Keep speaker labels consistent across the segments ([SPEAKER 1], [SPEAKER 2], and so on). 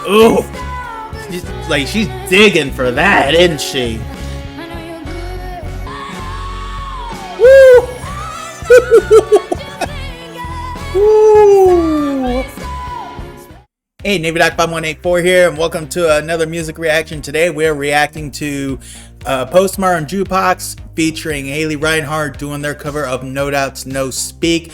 [SPEAKER 1] Ooh, she's digging for that, isn't she? Woo! Woo! Hey, Navy.5184 here, and welcome to another music reaction. Today we're reacting to Postmodern Jukebox featuring Haley Reinhart doing their cover of No Doubt's No Speak.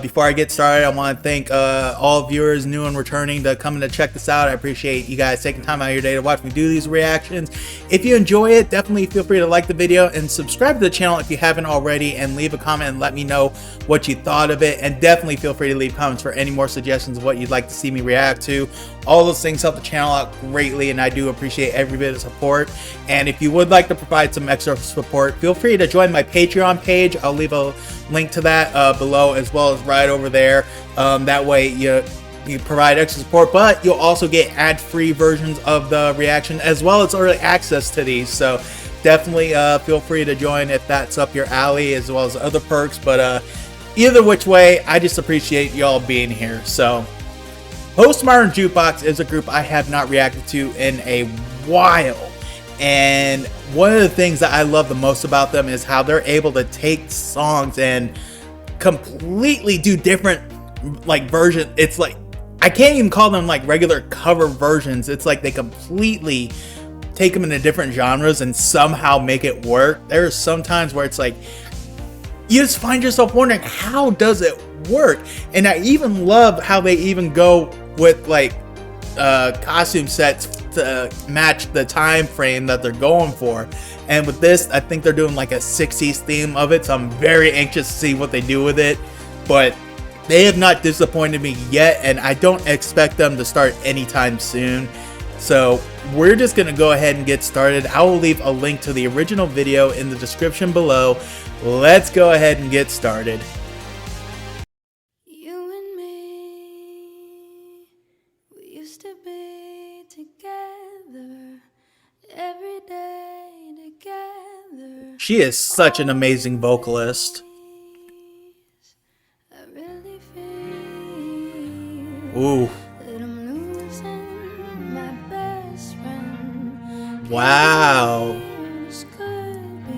[SPEAKER 1] Before I get started, I want to thank all viewers, new and returning, to coming to check this out. I appreciate you guys taking time out of your day to watch me do these reactions. If you enjoy it, definitely feel free to like the video and subscribe to the channel if you haven't already, and leave a comment and let me know what you thought of it. And definitely feel free to leave comments for any more suggestions of what you'd like to see me react to. All those things help the channel out greatly, and I do appreciate every bit of support. And if you would like to provide some extra support, feel free to join my Patreon page. I'll leave a link to that below, as well as right over there. That way you provide extra support, but you'll also get ad-free versions of the reaction, as well as early access to these. So definitely feel free to join if that's up your alley, as well as other perks. But either which way, I just appreciate y'all being here. So Postmodern Jukebox is a group I have not reacted to in a while. And one of the things that I love the most about them is how they're able to take songs and completely do different versions. It's like, I can't even call them like regular cover versions. It's like they completely take them into different genres and somehow make it work. There's some times where it's like, you just find yourself wondering, how does it work? And I even love how they even go with costume sets to match the time frame that they're going for. And with this, I think they're doing like a 60s theme of it, so I'm very anxious to see what they do with it. But they have not disappointed me yet, and I don't expect them to start anytime soon. So we're just gonna go ahead and get started. I will leave a link to the original video in the description below. Let's go ahead and get started.
[SPEAKER 2] You and me, we used to be together, every day together.
[SPEAKER 1] She is such an amazing vocalist.
[SPEAKER 2] I really feel
[SPEAKER 1] Ooh.
[SPEAKER 2] that I'm losing my best friend.
[SPEAKER 1] Wow.
[SPEAKER 2] This could be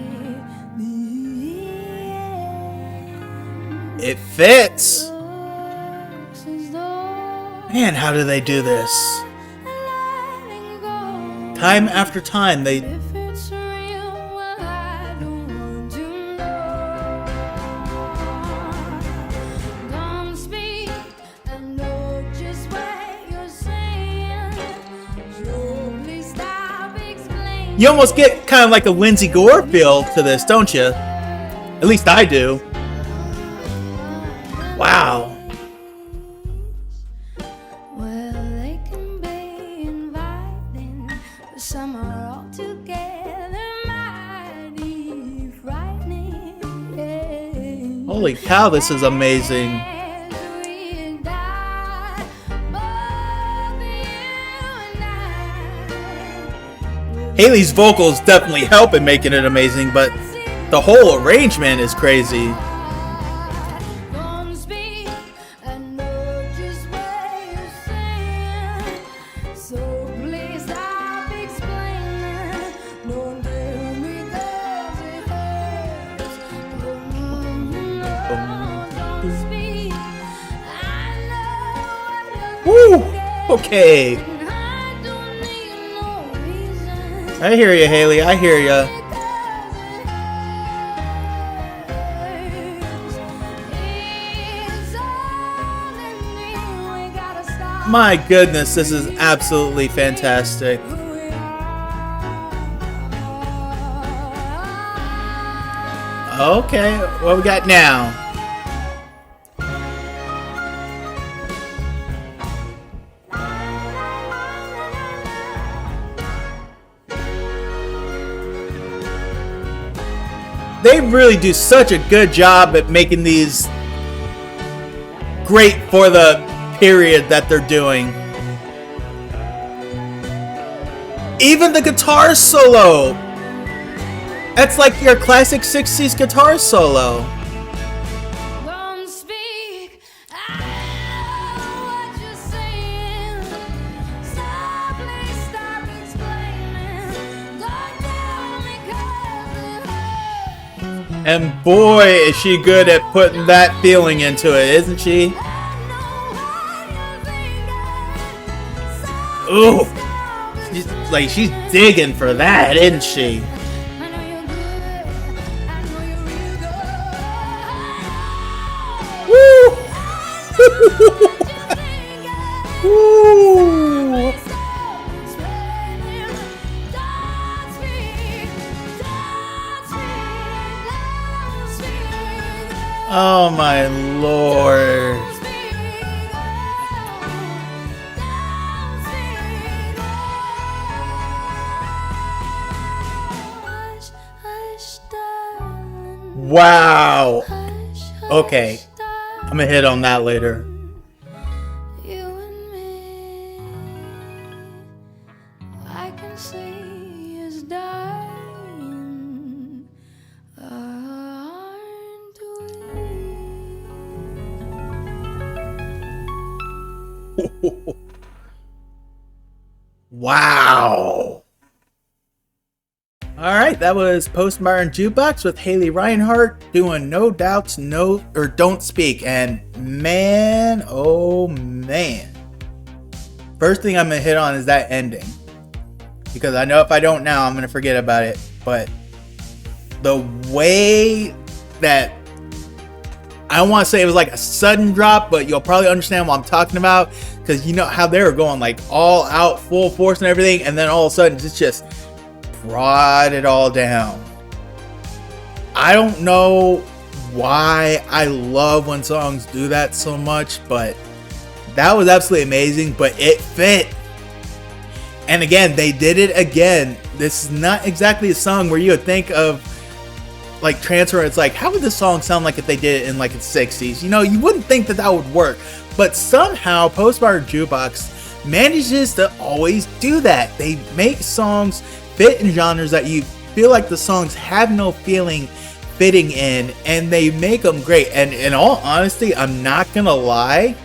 [SPEAKER 2] the end.
[SPEAKER 1] It fits.
[SPEAKER 2] Looks as though
[SPEAKER 1] Man, how do they do this?
[SPEAKER 2] letting go.
[SPEAKER 1] Time after time, they...
[SPEAKER 2] If it's real, well, I don't want to know. Don't speak, I know just what you're saying. So please stop explaining.
[SPEAKER 1] You almost get kind of like a Lindsay Gore feel to this, don't you? At least I do. Wow.
[SPEAKER 2] Well, they can be inviting, but some are altogether mighty frightening.
[SPEAKER 1] Holy cow, this is amazing.
[SPEAKER 2] As we die, both you and I.
[SPEAKER 1] Haley's vocals definitely help in making it amazing, but the whole arrangement is crazy.
[SPEAKER 2] Don't speak, I know just what you're saying. So please stop explaining. Don't tell me 'cause it hurts. Don't speak, I know what you're
[SPEAKER 1] Woo! Okay.
[SPEAKER 2] thinking. I don't need no reason.
[SPEAKER 1] I hear you, Haley. I hear you. My goodness, this is absolutely fantastic. Okay, what we got now? They really do such a good job at making these great for the period that they're doing. Even the guitar solo. That's like your classic 60s guitar solo.
[SPEAKER 2] Don't speak, I know what you're saying. So
[SPEAKER 1] And boy, is she good at putting that feeling into it, isn't she? Ooh, she's digging for that, isn't she? Woo! Oh my Lord. Wow. Okay. I'm gonna hit on that later.
[SPEAKER 2] You and me, I can see is dying, aren't we?
[SPEAKER 1] Wow. All right, that was Postmodern Jukebox with Haley Reinhart doing No Doubts, No or Don't Speak. And man, oh man. First thing I'm going to hit on is that ending. Because I know if I don't now, I'm going to forget about it. But the way that, I don't want to say it was like a sudden drop, but you'll probably understand what I'm talking about. Because you know how they were going like all out, full force and everything. And then all of a sudden it's just brought it all down. I don't know why I love when songs do that so much, but that was absolutely amazing, but it fit. And again, they did it again. This is not exactly a song where you would think of like Transfer. It's like, how would this song sound like if they did it in like the 60s? You know, you wouldn't think that that would work, but somehow Postmodern Jukebox manages to always do that. They make songs fit in genres that you feel like the songs have no feeling fitting in, and they make them great. And in all honesty, I'm not gonna lie,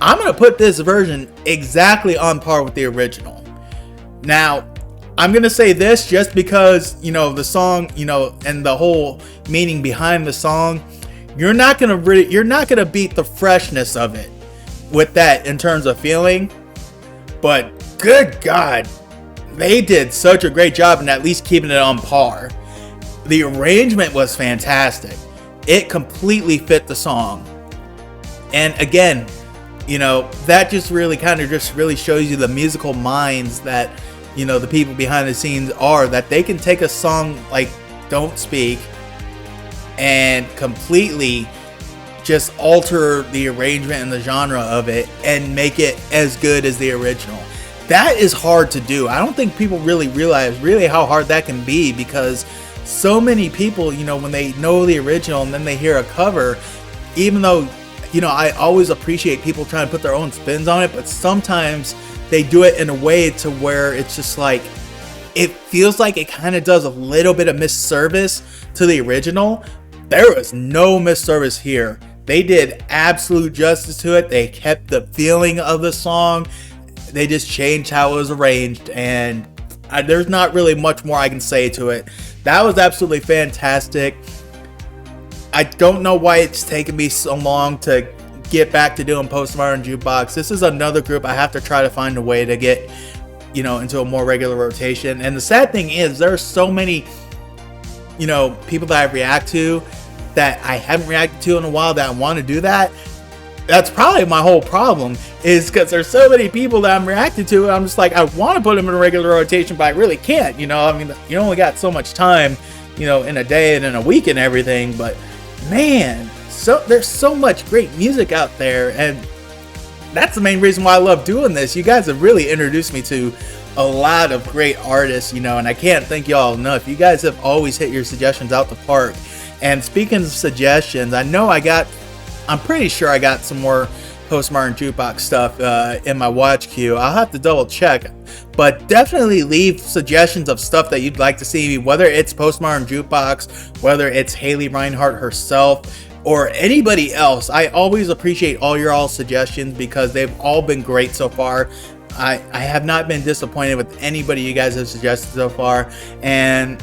[SPEAKER 1] I'm gonna put this version exactly on par with the original. Now, I'm gonna say this just because, you know, the song, you know, and the whole meaning behind the song, you're not gonna beat the freshness of it with that in terms of feeling. But good God, they did such a great job in at least keeping it on par. The arrangement was fantastic. It completely fit the song. And again, you know, that just really really shows you the musical minds that, you know, the people behind the scenes are, that they can take a song like Don't Speak and completely just alter the arrangement and the genre of it and make it as good as the original. That is hard to do. I don't think people really realize really how hard that can be, because so many people, you know, when they know the original and then they hear a cover, even though, you know, I always appreciate people trying to put their own spins on it, but sometimes they do it in a way to where it's just like, it feels like it kind of does a little bit of misservice to the original. There was no misservice here. They did absolute justice to it. They kept the feeling of the song. They just changed how it was arranged, and there's not really much more I can say to it. That was absolutely fantastic. I don't know why it's taken me so long to get back to doing Postmodern Jukebox. This is another group I have to try to find a way to get, you know, into a more regular rotation. And the sad thing is, there are so many, you know, people that I react to that I haven't reacted to in a while that I want to do that. That's probably my whole problem, is because there's so many people that I'm reacting to, and I'm just like, I want to put them in a regular rotation, but I really can't, you know. I mean, you only got so much time, you know, in a day and in a week and everything, but man, so there's so much great music out there, and that's the main reason why I love doing this. You guys have really introduced me to a lot of great artists, you know, and I can't thank y'all enough. You guys have always hit your suggestions out the park. And speaking of suggestions, I'm pretty sure I got some more Postmodern Jukebox stuff in my watch queue. I'll have to double check, but definitely leave suggestions of stuff that you'd like to see, whether it's Postmodern Jukebox, whether it's Haley Reinhart herself, or anybody else. I always appreciate all your all suggestions because they've all been great so far. I have not been disappointed with anybody you guys have suggested so far, and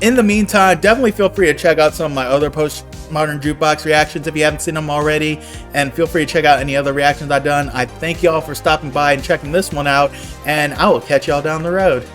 [SPEAKER 1] In the meantime, definitely feel free to check out some of my other Postmodern Jukebox reactions if you haven't seen them already, and feel free to check out any other reactions I've done. I thank y'all for stopping by and checking this one out, and I will catch y'all down the road.